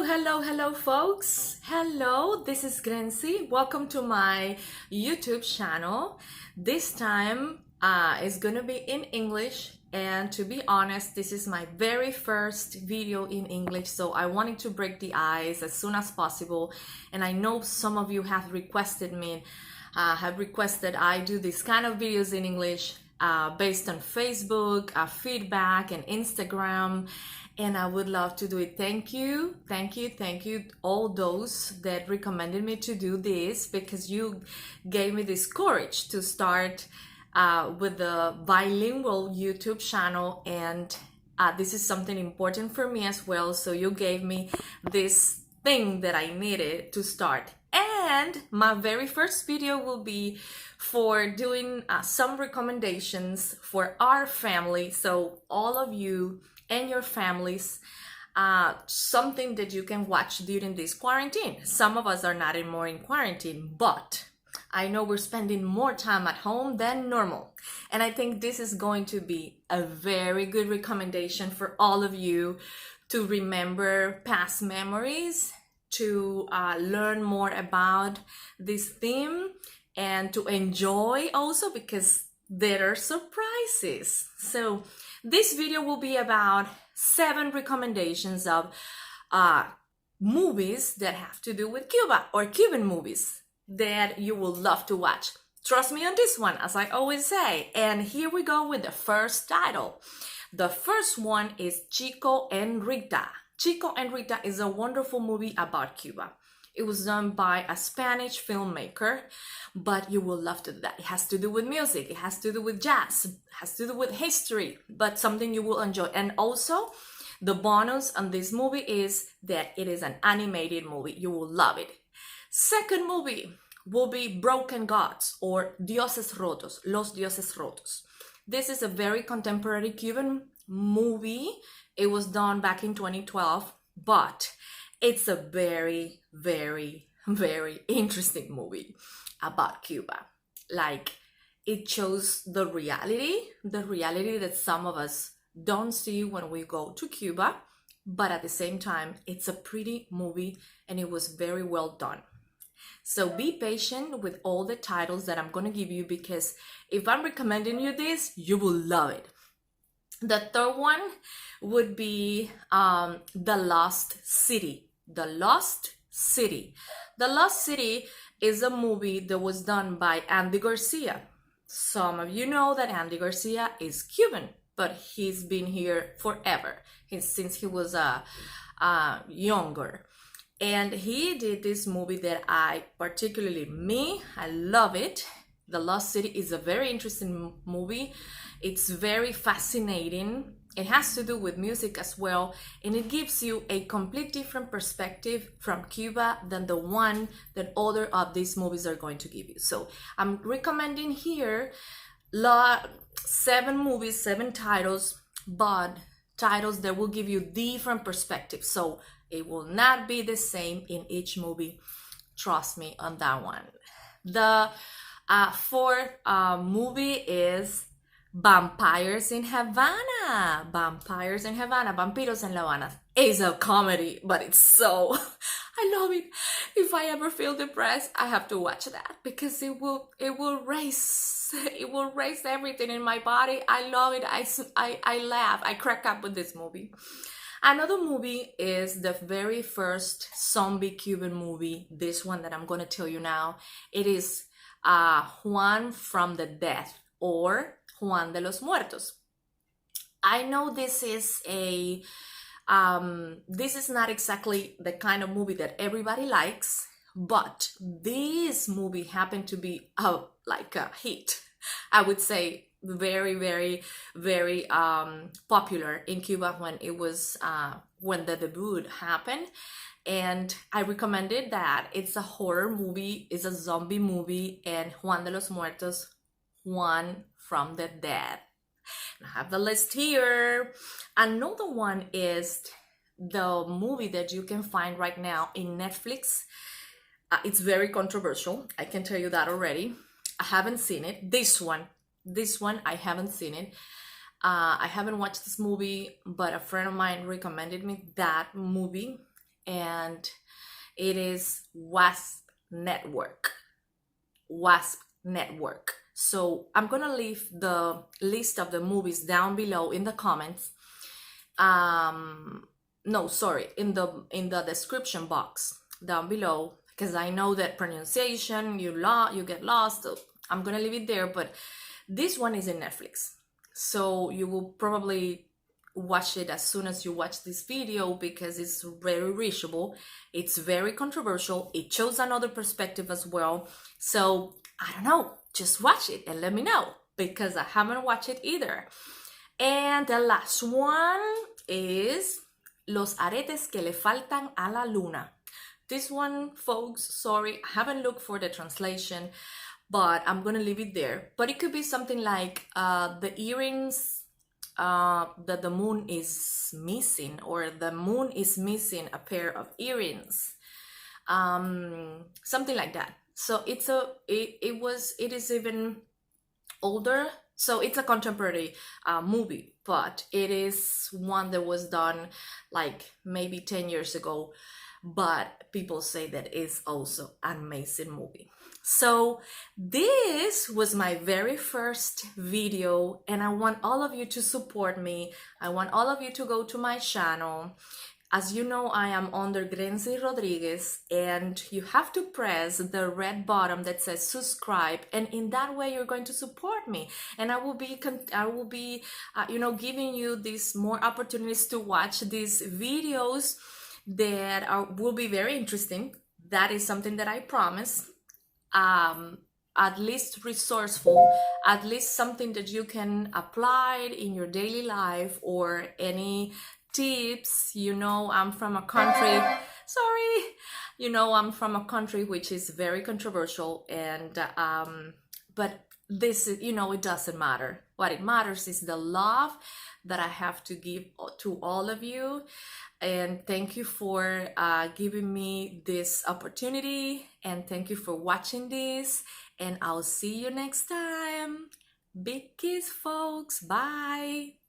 Hello, folks. Hello, this is Grenzy. Welcome to my YouTube channel. This time it's gonna be in English, and to be honest, this is my very first video in English, so I wanted to break the ice as soon as possible. And I know some of you have requested I do these kind of videos in English based on Facebook, feedback, and Instagram. And I would love to do it. Thank you, all those that recommended me to do this, because you gave me this courage to start with the bilingual YouTube channel, and this is something important for me as well. So you gave me this thing that I needed to start. And my very first video will be for doing some recommendations for our family. So all of you and your families, something that you can watch during this quarantine. Some of us are not anymore in quarantine, but I know we're spending more time at home than normal. And I think this is going to be a very good recommendation for all of you to remember past memories, to learn more about this theme, and to enjoy also, because there are surprises. So this video will be about 7 recommendations of movies that have to do with Cuba, or Cuban movies that you will love to watch. Trust me on this one, as I always say. And here we go with the first title. The first one is Chico and Rita. Chico and Rita is a wonderful movie about Cuba. It was done by a Spanish filmmaker, but you will love to do that. It has to do with music, it has to do with jazz, it has to do with history, but something you will enjoy. And also, the bonus on this movie is that it is an animated movie. You will love it. Second movie will be Broken Gods, or Dioses Rotos, Los Dioses Rotos. This is a very contemporary Cuban movie. It was done back in 2012, but it's a very, very, very interesting movie about Cuba. Like, it shows the reality that some of us don't see when we go to Cuba, but at the same time, it's a pretty movie and it was very well done. So be patient with all the titles that I'm going to give you, because if I'm recommending you this, you will love it. The third one would be The Lost City. The Lost City. The Lost City is a movie that was done by Andy Garcia. Some of you know that Andy Garcia is Cuban, but he's been here forever, since he was younger. And he did this movie that I love it. The Lost City is a very interesting movie. It's very fascinating. It has to do with music as well, and it gives you a complete different perspective from Cuba than the one that other of these movies are going to give you. So I'm recommending here 7 movies, 7 titles, but titles that will give you different perspectives. So it will not be the same in each movie. Trust me on that one. The fourth movie is Vampiros in Habana. Vampiros in Habana. Vampiros en La Habana. It's a comedy, but it's so... I love it. If I ever feel depressed, I have to watch that, because it will raise everything in my body. I love it. I laugh. I crack up with this movie. Another movie is the very first zombie Cuban movie. This one that I'm going to tell you now. It is Juan from the Dead, or Juan de los Muertos. I know this is not exactly the kind of movie that everybody likes, but this movie happened to be like a hit. I would say very, very, very popular in Cuba when it was when the debut happened. And I recommended that. It's a horror movie, it's a zombie movie, and Juan de los Muertos, Juan from the Dead. I have the list here. Another one is the movie that you can find right now in Netflix. It's very controversial, I can tell you that already. I haven't seen it. This one, I haven't seen it. I haven't watched this movie, but a friend of mine recommended me that movie. and it is Wasp Network. Wasp Network. So I'm gonna leave the list of the movies down below in the comments. No, sorry, in the description box down below, because I know that pronunciation you get lost. So I'm gonna leave it there, but this one is in Netflix, so you will probably watch it as soon as you watch this video because it's very reachable. It's very controversial. It shows another perspective as well. So I don't know, just watch it and let me know, because I haven't watched it either. And the last one is Los aretes que le faltan a la luna. This one, folks, sorry, I haven't looked for the translation, but I'm gonna leave it there. But it could be something like the earrings that the moon is missing, or the moon is missing a pair of earrings, something like that. So it is even older. So it's a contemporary movie, but it is one that was done like maybe 10 years ago. But people say that it's also an amazing movie. So this was my very first video, and I want all of you to support me. I want all of you to go to my channel. As you know, I am under Grenzy Rodriguez, and you have to press the red button that says subscribe, and in that way you're going to support me, and I will be giving you these more opportunities to watch these videos that will be very interesting. That is something that I promise. At least resourceful, at least something that you can apply in your daily life, or any tips. I'm from a country, I'm from a country which is very controversial, and but this is, it doesn't matter. What it matters is the love that I have to give to all of you. And thank you for giving me this opportunity, and thank you for watching this, and I'll see you next time. Big kiss, folks. Bye.